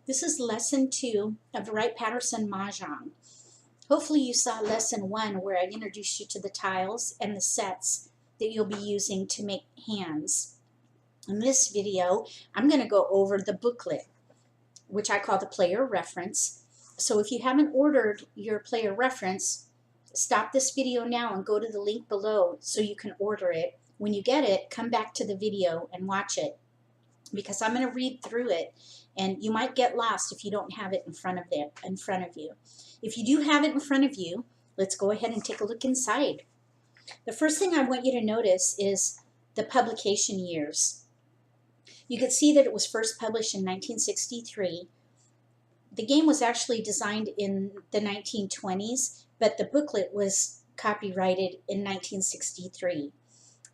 This is lesson 2 of Wright-Patterson Mah Jongg. Hopefully you saw lesson 1 where I introduced you to the tiles and the sets that you'll be using to make hands. In this video, I'm going to go over the booklet, which I call the player reference. So if you haven't ordered your player reference, stop this video now and go to the link below so you can order it. When you get it, come back to the video and watch it, because I'm going to read through it, and you might get lost if you don't have it in front of you. If you do have it in front of you, let's go ahead and take a look inside. The first thing I want you to notice is the publication years. You can see that it was first published in 1963. The game was actually designed in the 1920s, but the booklet was copyrighted in 1963.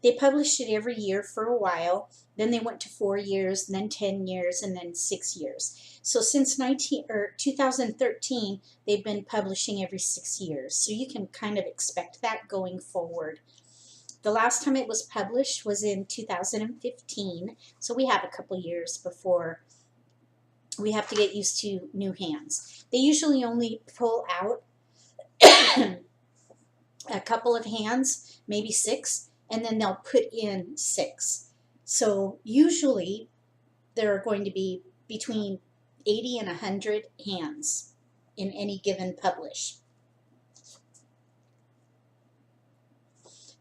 They published it every year for a while, then they went to 4 years, and then 10 years, and then 6 years. So since 2013, they've been publishing every 6 years. So you can kind of expect that going forward. The last time it was published was in 2015, so we have a couple years before we have to get used to new hands. They usually only pull out a couple of hands, maybe 6, and then they'll put in 6. So usually there are going to be between 80 and 100 hands in any given publish.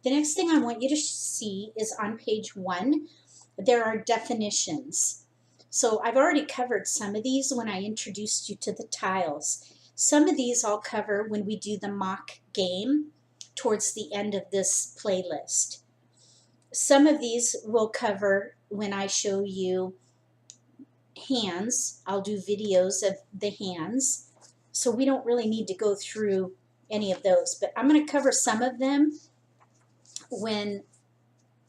The next thing I want you to see is on page 1, there are definitions. So I've already covered some of these when I introduced you to the tiles. Some of these I'll cover when we do the mock game towards the end of this playlist. Some of these we'll cover when I show you hands. I'll do videos of the hands, so we don't really need to go through any of those, but I'm going to cover some of them when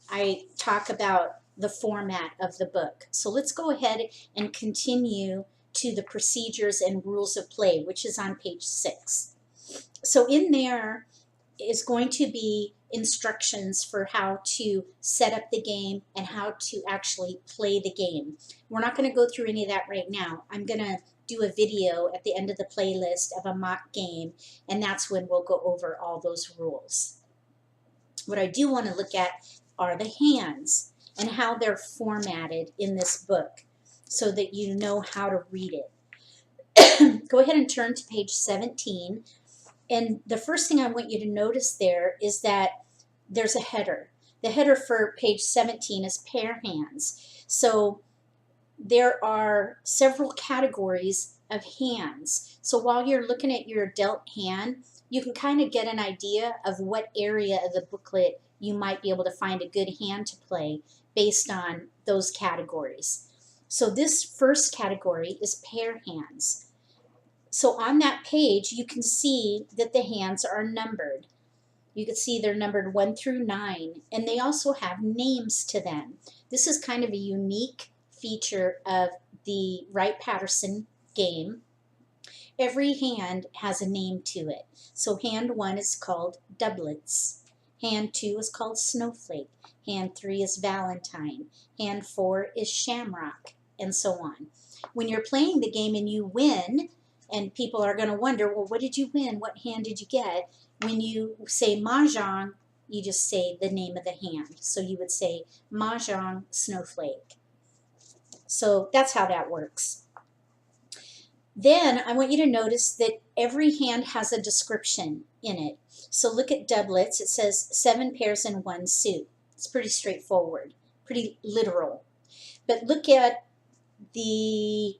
I talk about the format of the book. So let's go ahead and continue to the procedures and rules of play, which is on page 6. So in there is going to be instructions for how to set up the game and how to actually play the game. We're not going to go through any of that right now. I'm going to do a video at the end of the playlist of a mock game, and that's when we'll go over all those rules. What I do want to look at are the hands and how they're formatted in this book so that you know how to read it. Go ahead and turn to page 17. And the first thing I want you to notice there is that there's a header. The header for page 17 is pair hands. So there are several categories of hands. So while you're looking at your dealt hand, you can kind of get an idea of what area of the booklet you might be able to find a good hand to play based on those categories. So this first category is pair hands. So on that page, you can see that the hands are numbered. You can see they're numbered 1 through 9, and they also have names to them. This is kind of a unique feature of the Wright-Patterson game. Every hand has a name to it. So hand 1 is called doublets. Hand 2 is called snowflake. Hand 3 is valentine. Hand 4 is shamrock, and so on. When you're playing the game and you win, and people are going to wonder, well, what did you win? What hand did you get? When you say Mahjong, you just say the name of the hand. So you would say Mahjong snowflake. So that's how that works. Then I want you to notice that every hand has a description in it. So look at doublets. It says 7 pairs in 1 suit. It's pretty straightforward, pretty literal. But look at the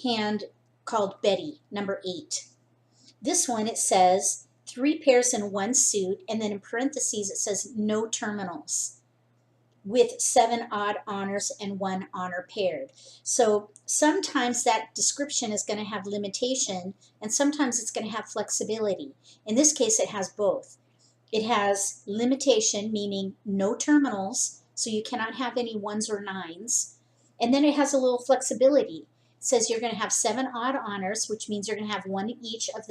hand called Betty, number 8. This one, it says 3 pairs in 1 suit, and then in parentheses it says no terminals, with 7 odd honors and 1 honor paired. So sometimes that description is going to have limitation, and sometimes it's going to have flexibility. In this case, it has both. It has limitation, meaning no terminals, so you cannot have any 1s or 9s, and then it has a little flexibility. It says you're going to have 7 odd honors, which means you're going to have 1 each of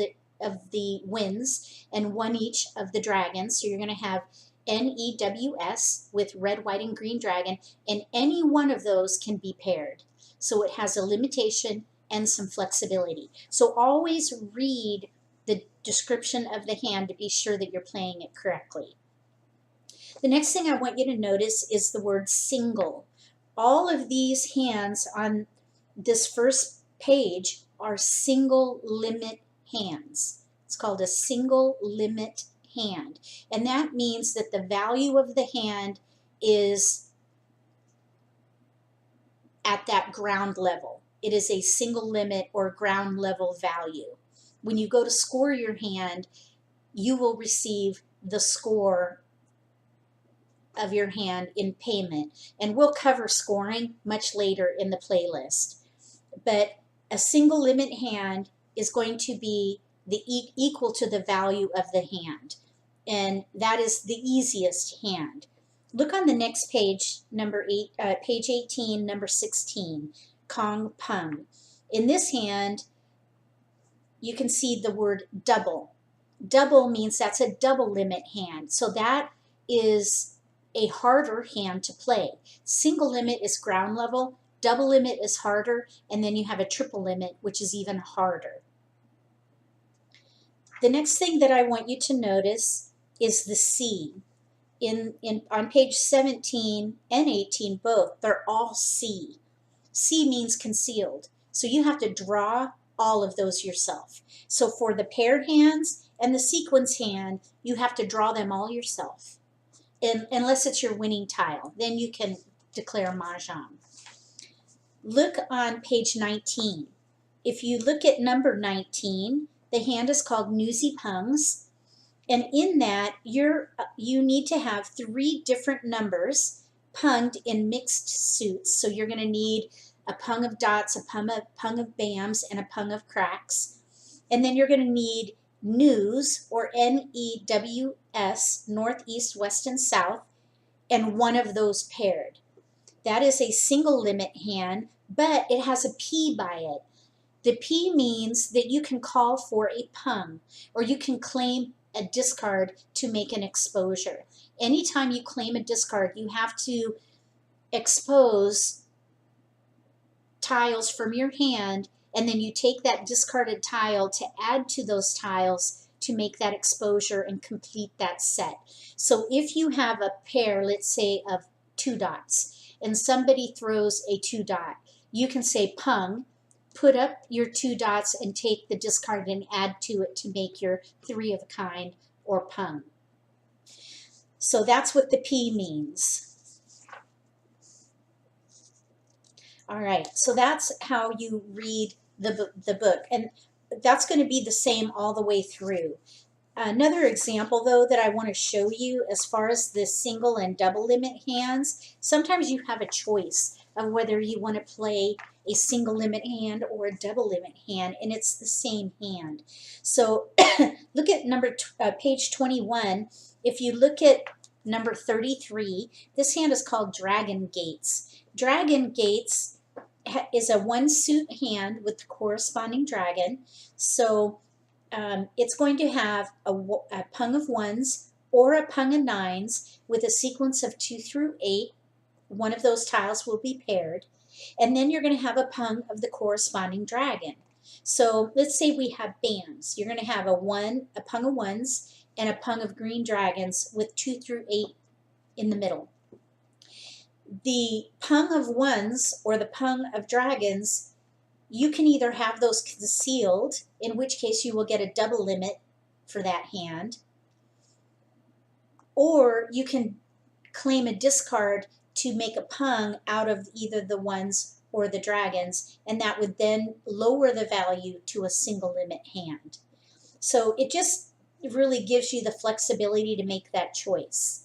the winds and 1 each of the dragons. So you're going to have NEWS with red, white, and green dragon, and any one of those can be paired. So it has a limitation and some flexibility. So always read the description of the hand to be sure that you're playing it correctly. The next thing I want you to notice is the word single. All of these hands on this first page are single limit hands. It's called a single limit hand. And that means that the value of the hand is at that ground level. It is a single limit or ground level value. When you go to score your hand, you will receive the score of your hand in payment. And we'll cover scoring much later in the playlist. But a single limit hand is going to be equal to the value of the hand. And that is the easiest hand. Look on the next page, page 18, number 16, Kong Pung. In this hand, you can see the word double. Double means that's a double limit hand. So that is a harder hand to play. Single limit is ground level, double limit is harder, and then you have a triple limit, which is even harder. The next thing that I want you to notice is the C. On page 17 and 18 both, they're all C. C means concealed. So you have to draw all of those yourself. So for the paired hands and the sequence hand, you have to draw them all yourself. Unless it's your winning tile, then you can declare Mahjong. Look on page 19. If you look at number 19, the hand is called Newsy Pungs. And in that, you need to have 3 different numbers punged in mixed suits. So you're going to need a pung of dots, a pung of bams, and a pung of cracks. And then you're going to need news, or N-E-W-S, north, east, west, and south, and one of those paired. That is a single limit hand, but it has a P by it. The P means that you can call for a pung, or you can claim a discard to make an exposure. Anytime you claim a discard, you have to expose tiles from your hand, and then you take that discarded tile to add to those tiles to make that exposure and complete that set. So if you have a pair, let's say, of 2 dots, and somebody throws a 2 dot, you can say pung, put up your 2 dots and take the discard and add to it to make your 3 of a kind or pung. So that's what the P means. All right, so that's how you read the book, and that's going to be the same all the way through. Another example, though, that I want to show you as far as the single and double limit hands, sometimes you have a choice of whether you want to play a single limit hand or a double limit hand, and it's the same hand. So look at page 21. If you look at number 33, this hand is called Dragon Gates. Dragon Gates is a 1-suit hand with the corresponding dragon. So it's going to have a pung of 1s or a pung of 9s with a sequence of 2 through 8. One of those tiles will be paired. And then you're going to have a pung of the corresponding dragon. So let's say we have bams. You're going to have a pung of 1s and a pung of green dragons with 2 through 8 in the middle. The pung of 1s or the pung of dragons, you can either have those concealed, in which case you will get a double limit for that hand, or you can claim a discard to make a pung out of either the 1s or the dragons, and that would then lower the value to a single limit hand. So it just really gives you the flexibility to make that choice.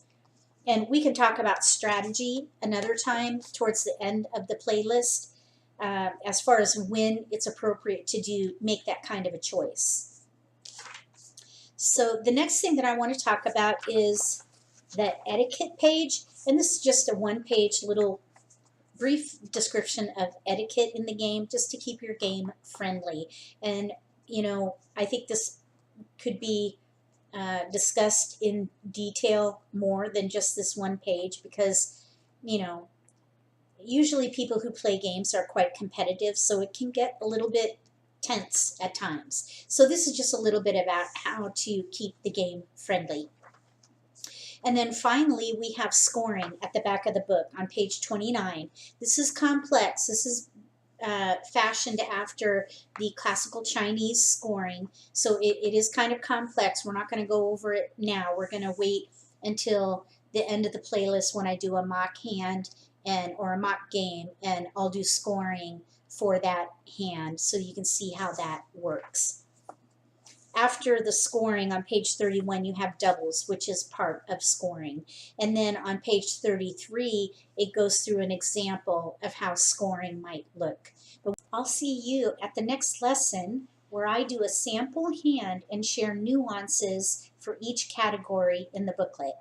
And we can talk about strategy another time towards the end of the playlist, as far as when it's appropriate to make that kind of a choice. So the next thing that I want to talk about is the etiquette page, and this is just a 1-page little brief description of etiquette in the game, just to keep your game friendly. And you know, I think this could be discussed in detail more than just this 1 page, because you know, usually people who play games are quite competitive, so it can get a little bit tense at times. So this is just a little bit about how to keep the game friendly. And then finally, we have scoring at the back of the book on page 29. This is complex. This is fashioned after the classical Chinese scoring. So it is kind of complex. We're not going to go over it now. We're going to wait until the end of the playlist when I do a mock hand or a mock game, and I'll do scoring for that hand so you can see how that works. After the scoring on page 31, you have doubles, which is part of scoring. And then on page 33, it goes through an example of how scoring might look. But I'll see you at the next lesson where I do a sample hand and share nuances for each category in the booklet.